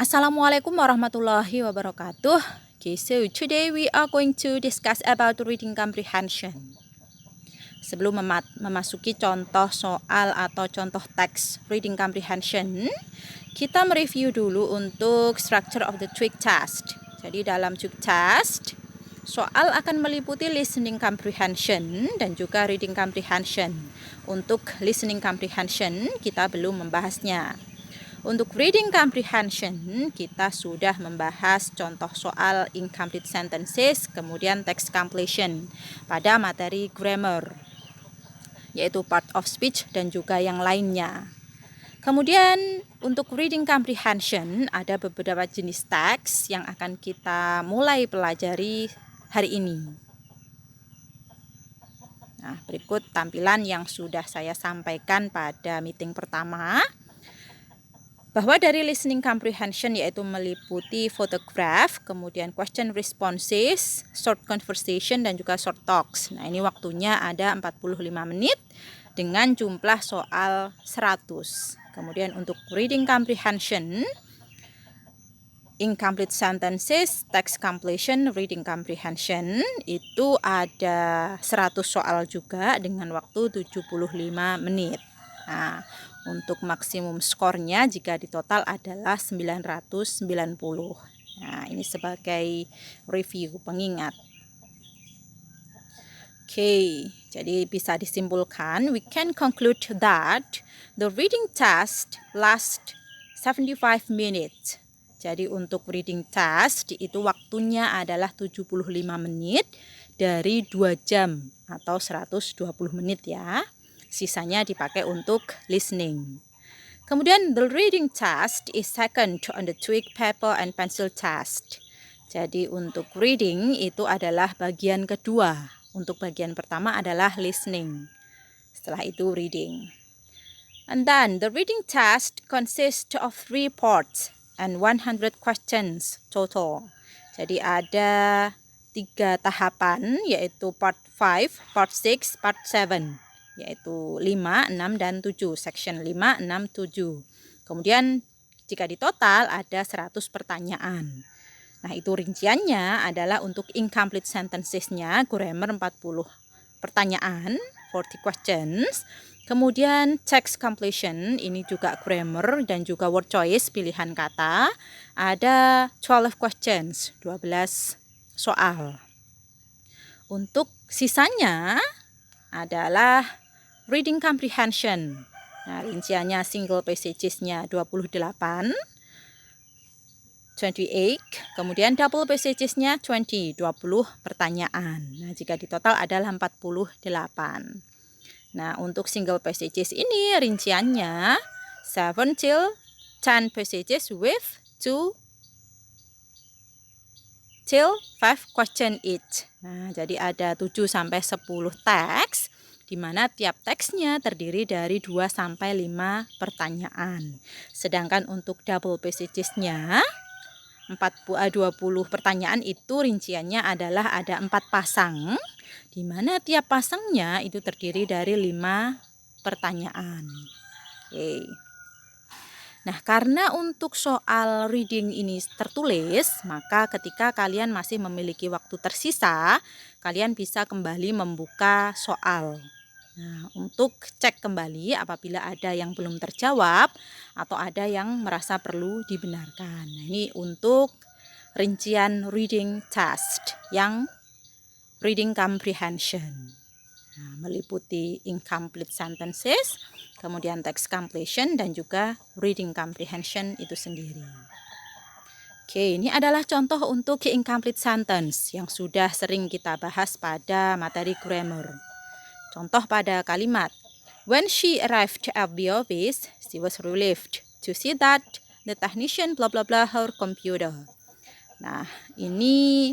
Assalamualaikum warahmatullahi wabarakatuh. Okay, so today we are going to discuss about reading comprehension. Sebelum memasuki contoh soal atau contoh teks reading comprehension, kita mereview dulu untuk structure of the TWIG test. Jadi dalam TWIG test, soal akan meliputi listening comprehension dan juga reading comprehension. Untuk listening comprehension, kita belum membahasnya. Untuk reading comprehension, kita sudah membahas contoh soal incomplete sentences, kemudian text completion pada materi grammar, yaitu part of speech dan juga yang lainnya. Kemudian untuk reading comprehension, ada beberapa jenis teks yang akan kita mulai pelajari hari ini. Nah, berikut tampilan yang sudah saya sampaikan pada meeting pertama. Bahwa dari listening comprehension yaitu meliputi photograph, kemudian question responses, short conversation dan juga short talks. Nah, ini waktunya ada 45 menit dengan jumlah soal 100. Kemudian untuk reading comprehension, incomplete sentences, text completion, reading comprehension itu ada 100 soal juga dengan waktu 75 menit. Nah, untuk maksimum skornya jika ditotal adalah 990. Nah, ini sebagai review pengingat. Oke, jadi bisa disimpulkan, we can conclude that the reading test lasts 75 minutes. Jadi untuk reading test itu waktunya adalah 75 menit dari 2 jam atau 120 menit ya. Sisanya dipakai untuk listening. Kemudian the reading test is second on the TWIG paper and pencil test. Jadi untuk reading itu adalah bagian kedua. Untuk bagian pertama adalah listening. Setelah itu reading. And then the reading test consists of 3 parts and 100 questions total. Jadi ada 3 tahapan yaitu part 5, part 6, part 7. Yaitu 5, 6, dan 7. Section 5, 6, 7. Kemudian jika ditotal ada 100 pertanyaan. Nah, itu rinciannya adalah untuk incomplete sentences-nya grammar 40 pertanyaan, 40 questions. Kemudian text completion, ini juga grammar dan juga word choice, pilihan kata. Ada 12 questions, 12 soal. Untuk sisanya adalah reading comprehension. Nah, rinciannya single passages-nya 28, kemudian double passages-nya 20 pertanyaan. Nah, jika ditotal adalah 48. Nah, untuk single passages ini rinciannya 7 till 10 passages with 2 till 5 question each. Nah, jadi ada 7 sampai 10 teks, di mana tiap teksnya terdiri dari 2 sampai 5 pertanyaan. Sedangkan untuk double passages-nya 20 pertanyaan itu rinciannya adalah ada 4 pasang, di mana tiap pasangnya itu terdiri dari 5 pertanyaan. Oke. Nah, karena untuk soal reading ini tertulis, maka ketika kalian masih memiliki waktu tersisa, kalian bisa kembali membuka soal. Nah, untuk cek kembali apabila ada yang belum terjawab atau ada yang merasa perlu dibenarkan. Nah, ini untuk rincian reading test yang reading comprehension. Nah, meliputi incomplete sentences, kemudian text completion dan juga reading comprehension itu sendiri. Oke, ini adalah contoh untuk incomplete sentence yang sudah sering kita bahas pada materi grammar. Contoh pada kalimat, when she arrived at the office, she was relieved to see that the technician blah blah blah her computer. Nah, ini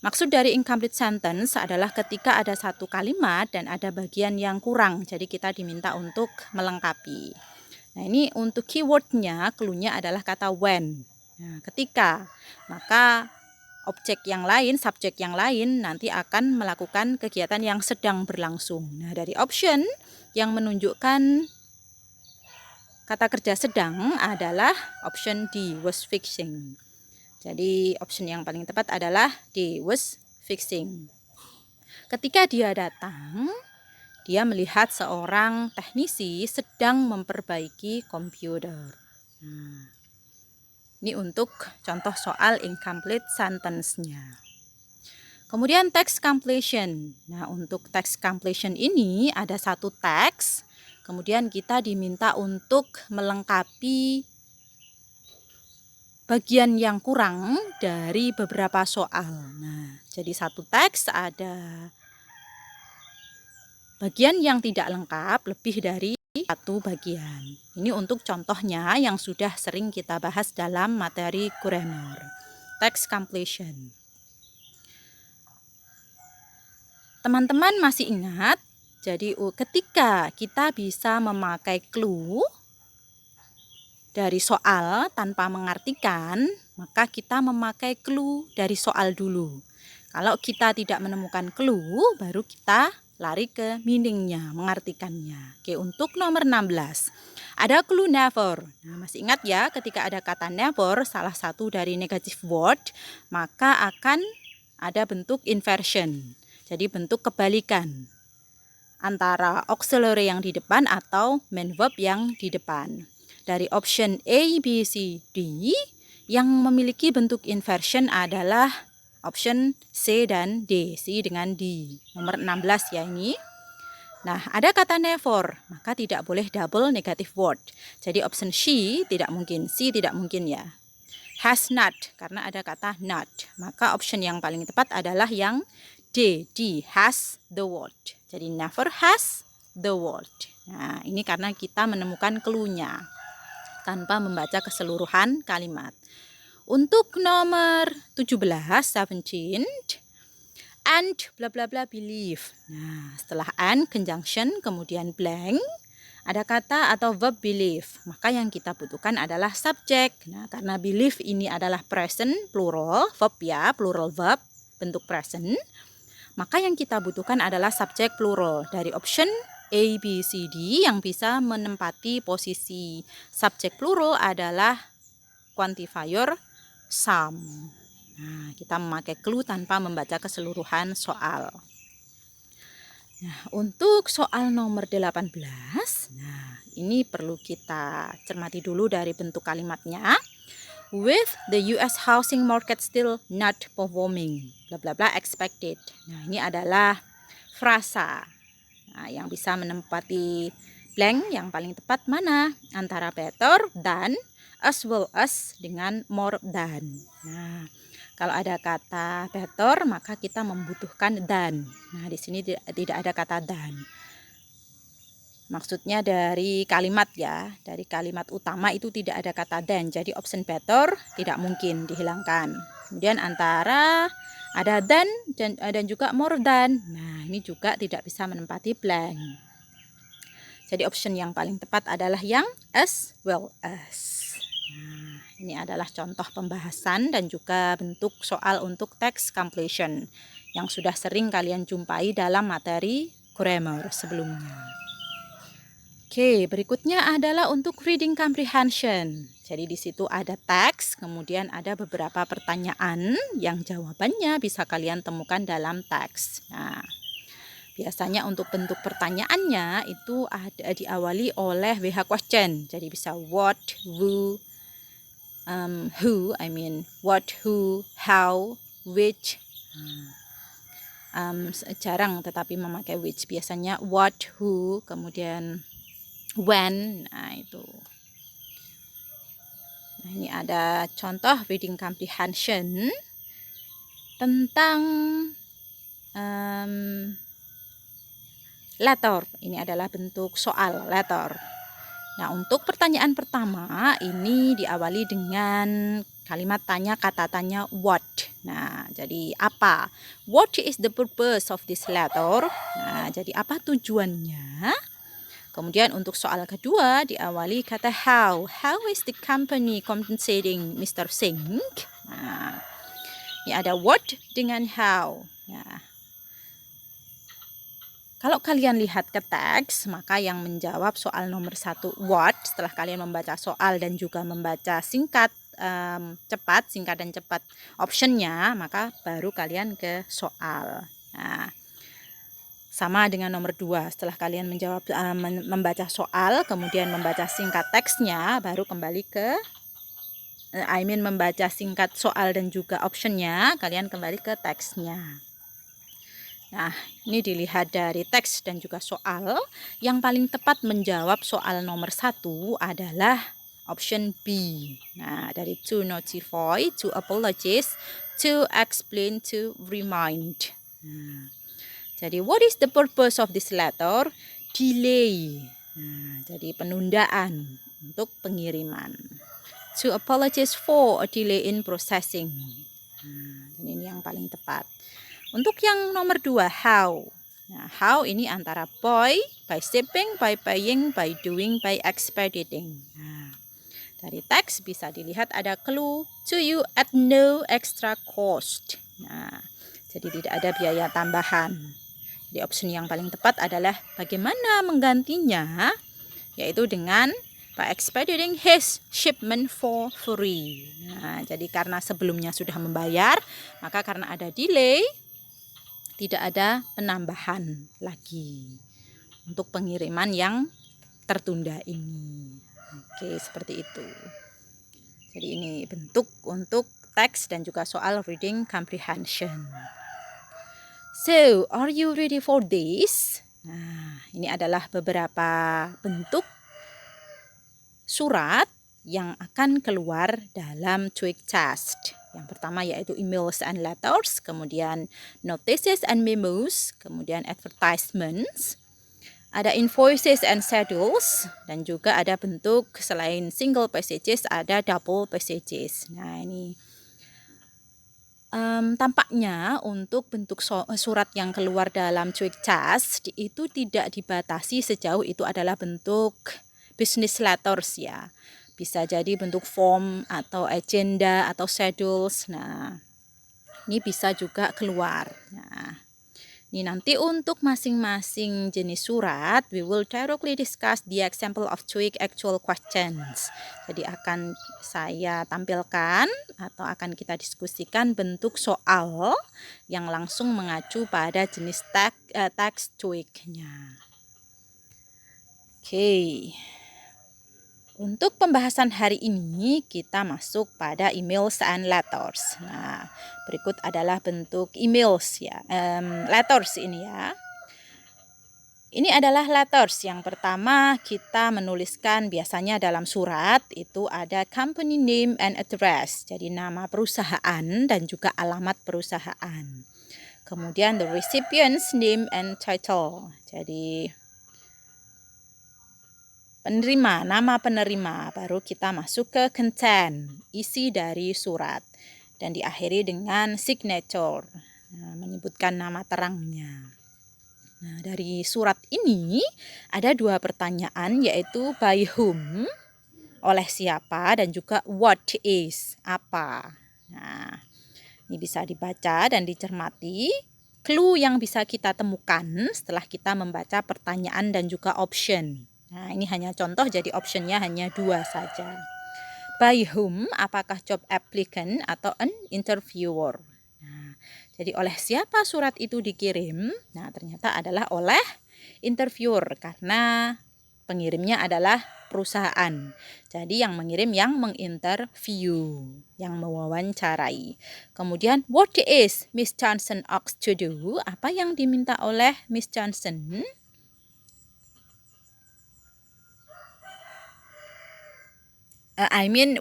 maksud dari incomplete sentence adalah ketika ada satu kalimat dan ada bagian yang kurang, jadi kita diminta untuk melengkapi. Nah, ini untuk keywordnya, clue-nya adalah kata when. Nah, ketika, maka objek yang lain, subjek yang lain nanti akan melakukan kegiatan yang sedang berlangsung. Nah, dari option yang menunjukkan kata kerja sedang adalah option D, was fixing. Jadi option yang paling tepat adalah D, was fixing. Ketika dia datang, dia melihat seorang teknisi sedang memperbaiki komputer. Nah, ini untuk contoh soal incomplete sentence-nya. Kemudian text completion. Nah, untuk text completion ini ada satu teks. Kemudian kita diminta untuk melengkapi bagian yang kurang dari beberapa soal. Nah, jadi satu teks ada bagian yang tidak lengkap lebih dari satu bagian. Ini untuk contohnya yang sudah sering kita bahas dalam materi grammar. Text completion. Teman-teman masih ingat? Jadi ketika kita bisa memakai clue dari soal tanpa mengartikan, maka kita memakai clue dari soal dulu. Kalau kita tidak menemukan clue, baru kita lari ke meaningnya, mengartikannya. Oke, untuk nomor 16, ada clue never. Nah, masih ingat ya, ketika ada kata never, salah satu dari negative word, maka akan ada bentuk inversion. Jadi bentuk kebalikan antara auxiliary yang di depan atau main verb yang di depan. Dari option A, B, C, D, yang memiliki bentuk inversion adalah option C dan D. C dengan D. Nomor 16 ya ini. Nah, ada kata never, maka tidak boleh double negative word. Jadi option C tidak mungkin, C tidak mungkin ya. Has not, karena ada kata not. Maka option yang paling tepat adalah yang D. D, has the word. Jadi never has the word. Nah, ini karena kita menemukan clue-nya tanpa membaca keseluruhan kalimat. Untuk nomor 17, 17, and bla bla bla believe. Nah, setelah and conjunction kemudian blank, ada kata atau verb believe. Maka yang kita butuhkan adalah subjek. Nah, karena believe ini adalah present plural verb ya, plural verb bentuk present. Maka yang kita butuhkan adalah subjek plural dari option A, B, C, D yang bisa menempati posisi subjek plural adalah quantifier some. Nah, kita memakai clue tanpa membaca keseluruhan soal. Nah, untuk soal nomor 18, nah ini perlu kita cermati dulu dari bentuk kalimatnya. With the US housing market still not performing, bla bla bla expected. Nah, ini adalah frasa. Nah, yang bisa menempati blank yang paling tepat mana? Antara better than, as well as dengan more than. Nah, kalau ada kata better maka kita membutuhkan than. Nah, di sini tidak ada kata than. Maksudnya dari kalimat ya, dari kalimat utama itu tidak ada kata than. Jadi option better tidak mungkin dihilangkan. Kemudian antara ada than dan juga more than. Nah, ini juga tidak bisa menempati blank. Jadi option yang paling tepat adalah yang as well as. Nah, ini adalah contoh pembahasan dan juga bentuk soal untuk text completion yang sudah sering kalian jumpai dalam materi grammar sebelumnya. Oke, berikutnya adalah untuk reading comprehension. Jadi di situ ada teks, kemudian ada beberapa pertanyaan yang jawabannya bisa kalian temukan dalam teks. Nah, biasanya untuk bentuk pertanyaannya itu ada diawali oleh WH question. Jadi bisa what, who, what, who, how, which. Jarang tetapi memakai which. Biasanya what, who, kemudian when. Nah, itu. Nah, ini ada contoh reading comprehension tentang letter. Ini adalah bentuk soal letter. Nah, untuk pertanyaan pertama ini diawali dengan kalimat tanya, kata tanya what. Nah, jadi apa? What is the purpose of this letter? Nah, jadi apa tujuannya? Kemudian untuk soal kedua diawali kata how. How is the company compensating Mr. Singh? Nah, ini ada what dengan how. Nah, kalau kalian lihat ke teks, maka yang menjawab soal nomor 1 what, setelah kalian membaca soal dan juga membaca singkat dan cepat optionnya, maka baru kalian ke soal. Nah, sama dengan nomor 2, setelah kalian menjawab membaca soal, kemudian membaca singkat teksnya, baru kembali ke membaca singkat soal dan juga optionnya, kalian kembali ke teksnya. Nah, ini dilihat dari teks dan juga soal. Yang paling tepat menjawab soal nomor 1 adalah option B. Nah, dari to notify, to apologize, to explain, to remind. Nah, jadi what is the purpose of this letter? Delay. Nah, jadi penundaan untuk pengiriman. To apologize for a delay in processing. Nah, dan ini yang paling tepat. Untuk yang nomor 2, how. Nah, how ini antara by shipping, by paying, by doing, by expediting. Nah, dari teks bisa dilihat ada clue to you at no extra cost. Nah, jadi tidak ada biaya tambahan. Jadi opsi yang paling tepat adalah bagaimana menggantinya, yaitu dengan by expediting his shipment for free. Nah, jadi karena sebelumnya sudah membayar, maka karena ada delay, tidak ada penambahan lagi untuk pengiriman yang tertunda ini. Oke, seperti itu. Jadi ini bentuk untuk teks dan juga soal reading comprehension. So, are you ready for this? Nah, ini adalah beberapa bentuk surat yang akan keluar dalam TOEIC test. Yang pertama yaitu emails and letters, kemudian notices and memos, kemudian advertisements, ada invoices and schedules, dan juga ada bentuk selain single passages ada double passages. Nah, ini tampaknya untuk bentuk surat yang keluar dalam TOEIC test itu tidak dibatasi sejauh itu adalah bentuk business letters ya. Bisa jadi bentuk form atau agenda atau schedules. Nah, ini bisa juga keluar. Nah, ini nanti untuk masing-masing jenis surat, we will directly discuss the example of TOEIC actual questions. Jadi akan saya tampilkan atau akan kita diskusikan bentuk soal yang langsung mengacu pada jenis teks TOEIC-nya. Oke. Untuk pembahasan hari ini kita masuk pada emails and letters. Nah, berikut adalah bentuk emails ya, letters ini ya. Ini adalah letters. Yang pertama kita menuliskan biasanya dalam surat itu ada company name and address. Jadi nama perusahaan dan juga alamat perusahaan. Kemudian the recipient's name and title. Jadi penerima, nama penerima, baru kita masuk ke content, isi dari surat, dan diakhiri dengan signature, menyebutkan nama terangnya. Nah, dari surat ini ada 2 pertanyaan, yaitu by whom, oleh siapa, dan juga what is, apa. Nah, ini bisa dibaca dan dicermati. Clue yang bisa kita temukan setelah kita membaca pertanyaan dan juga option. Nah, ini hanya contoh, jadi optionnya hanya 2 saja. By whom, apakah job applicant atau an interviewer. Nah, jadi oleh siapa surat itu dikirim? Nah, ternyata adalah oleh interviewer karena pengirimnya adalah perusahaan. Jadi yang mengirim yang menginterview, yang mewawancarai. Kemudian what is Miss Johnson asked to do? Apa yang diminta oleh Miss Johnson?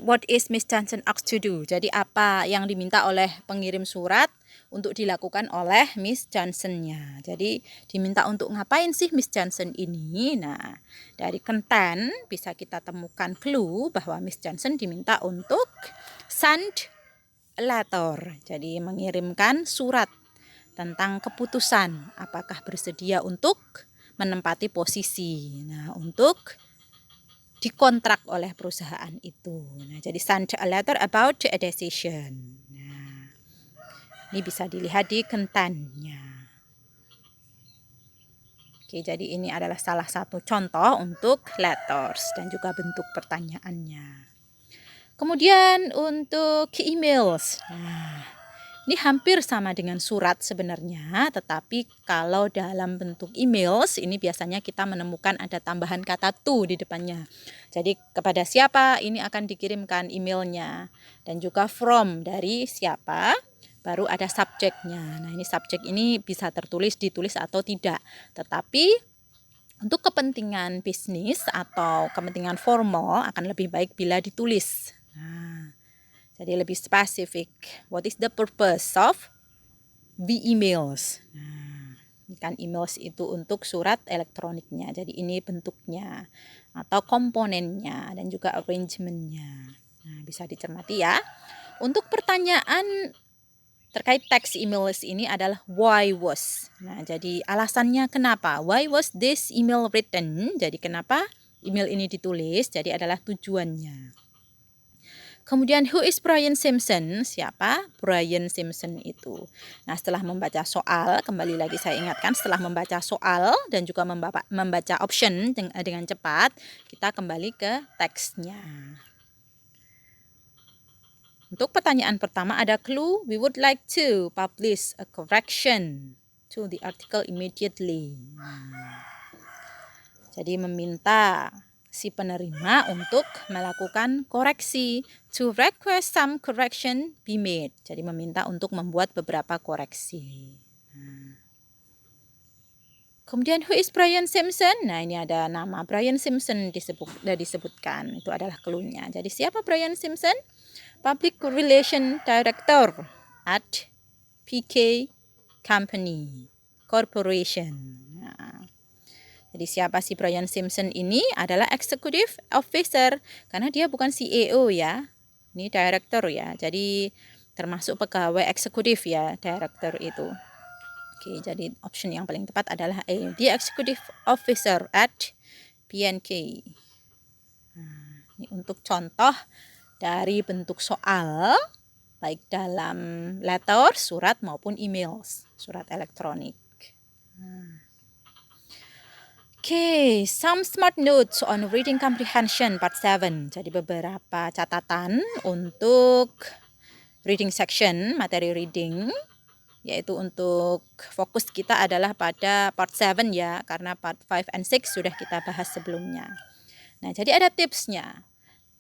What is Miss Johnson asked to do? Jadi apa yang diminta oleh pengirim surat untuk dilakukan oleh Miss Johnson-nya. Jadi diminta untuk ngapain sih Miss Johnson ini? Nah, dari content bisa kita temukan clue bahwa Miss Johnson diminta untuk send a letter. Jadi mengirimkan surat tentang keputusan apakah bersedia untuk menempati posisi. Nah, untuk dikontrak oleh perusahaan itu. Nah, jadi send a letter about a decision. Nah, ini bisa dilihat di content-nya. Oke, jadi ini adalah salah satu contoh untuk letters dan juga bentuk pertanyaannya. Kemudian untuk emails. Nah, ini hampir sama dengan surat sebenarnya, tetapi kalau dalam bentuk emails ini biasanya kita menemukan ada tambahan kata to di depannya. Jadi kepada siapa ini akan dikirimkan emailnya, dan juga from dari siapa, baru ada subjeknya. Nah, ini subjek ini bisa ditulis atau tidak. Tetapi untuk kepentingan bisnis atau kepentingan formal akan lebih baik bila ditulis. Nah, jadi lebih spesifik. What is the purpose of the emails? Nah, kan emails itu untuk surat elektroniknya. Jadi ini bentuknya atau komponennya dan juga arrangementnya. Nah, bisa dicermati ya. Untuk pertanyaan terkait teks emails ini adalah why was. Nah, jadi alasannya kenapa? Why was this email written? Jadi kenapa email ini ditulis? Jadi adalah tujuannya. Kemudian who is Brian Simpson? Siapa Brian Simpson itu? Nah, setelah membaca soal, kembali lagi saya ingatkan, setelah membaca soal dan juga membaca option dengan cepat, kita kembali ke teksnya. Untuk pertanyaan pertama ada clue, we would like to publish a correction to the article immediately. Jadi meminta si penerima untuk melakukan koreksi, to request some correction be made. Jadi meminta untuk membuat beberapa koreksi. Kemudian who is Brian Simpson? Nah, ini ada nama Brian Simpson disebutkan. Itu adalah clue-nya. Jadi siapa Brian Simpson? Public Relation Director at PK Company Corporation. Nah, jadi siapa si Brian Simpson ini? Adalah Executive Officer, karena dia bukan CEO ya. Ini Director ya. Jadi termasuk pegawai eksekutif ya, Director itu. Oke, jadi option yang paling tepat adalah A. The Executive Officer at PNK. Nah, ini untuk contoh dari bentuk soal, baik dalam letter, surat maupun emails, surat elektronik. Oke, some smart notes on reading comprehension part 7. Jadi beberapa catatan untuk reading section, materi reading, yaitu untuk fokus kita adalah pada part 7 ya, karena part 5 and 6 sudah kita bahas sebelumnya. Nah, jadi ada tipsnya.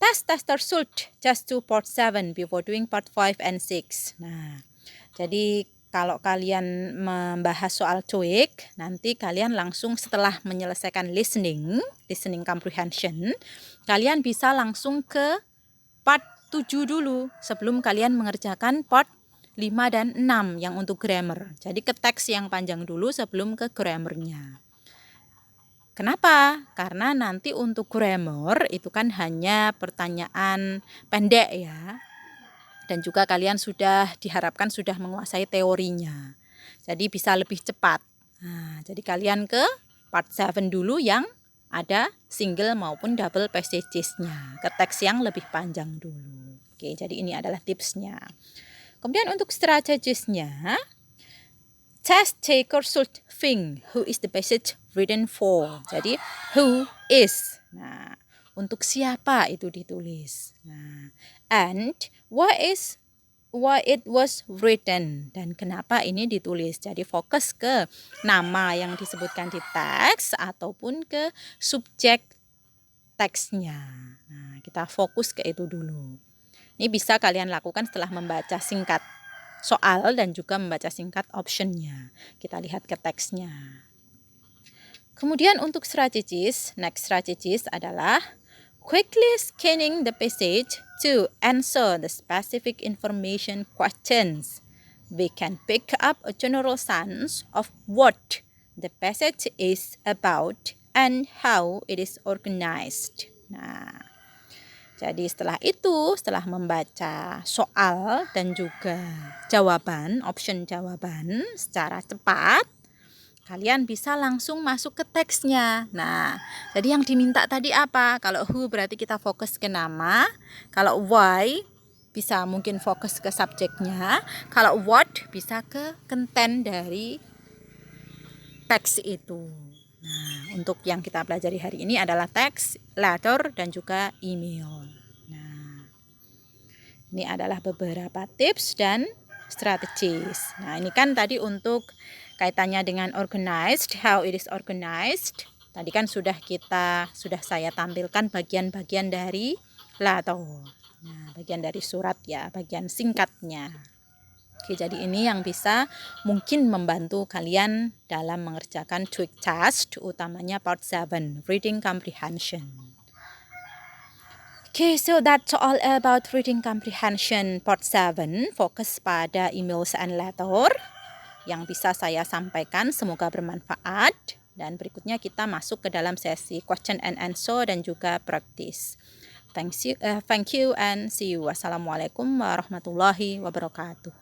Tester should just do part 7 before doing part 5 and 6. Nah, jadi kalau kalian membahas soal TOEIC, nanti kalian langsung setelah menyelesaikan listening comprehension, kalian bisa langsung ke part 7 dulu sebelum kalian mengerjakan part 5 dan 6 yang untuk grammar. Jadi ke teks yang panjang dulu sebelum ke grammarnya. Kenapa? Karena nanti untuk grammar itu kan hanya pertanyaan pendek ya. Dan juga kalian diharapkan sudah menguasai teorinya. Jadi bisa lebih cepat. Nah, jadi kalian ke part 7 dulu yang ada single maupun double passages-nya. Ke teks yang lebih panjang dulu. Oke, jadi ini adalah tipsnya. Kemudian untuk strategisnya, test taker should think who is the passage written for. Jadi who is. Nah, untuk siapa itu ditulis. Nah, and why it was written, dan kenapa ini ditulis. Jadi fokus ke nama yang disebutkan di teks ataupun ke subjek teksnya. Nah, kita fokus ke itu dulu. Ini bisa kalian lakukan setelah membaca singkat soal dan juga membaca singkat optionnya. Kita lihat ke teksnya. Kemudian untuk strategis, next strategis adalah quickly scanning the passage to answer the specific information questions. We can pick up a general sense of what the passage is about and how it is organized. Nah, jadi setelah membaca soal dan juga jawaban, option jawaban secara cepat, kalian bisa langsung masuk ke teksnya. Nah, jadi yang diminta tadi apa? Kalau who berarti kita fokus ke nama. Kalau why bisa mungkin fokus ke subjeknya. Kalau what bisa ke konten dari teks itu. Nah, untuk yang kita pelajari hari ini adalah teks, letter, dan juga email. Nah, ini adalah beberapa tips dan strategis. Nah, ini kan tadi untuk kaitannya dengan organized, how it is organized. Tadi kan sudah saya tampilkan bagian-bagian dari letter. Nah, bagian dari surat ya, bagian singkatnya. Oke, jadi ini yang bisa mungkin membantu kalian dalam mengerjakan tweak task, utamanya part 7, reading comprehension. Okay, so that's all about reading comprehension part 7, fokus pada emails and letter yang bisa saya sampaikan, semoga bermanfaat. Dan berikutnya kita masuk ke dalam sesi question and answer dan juga practice. Thank you and see you. Wassalamualaikum warahmatullahi wabarakatuh.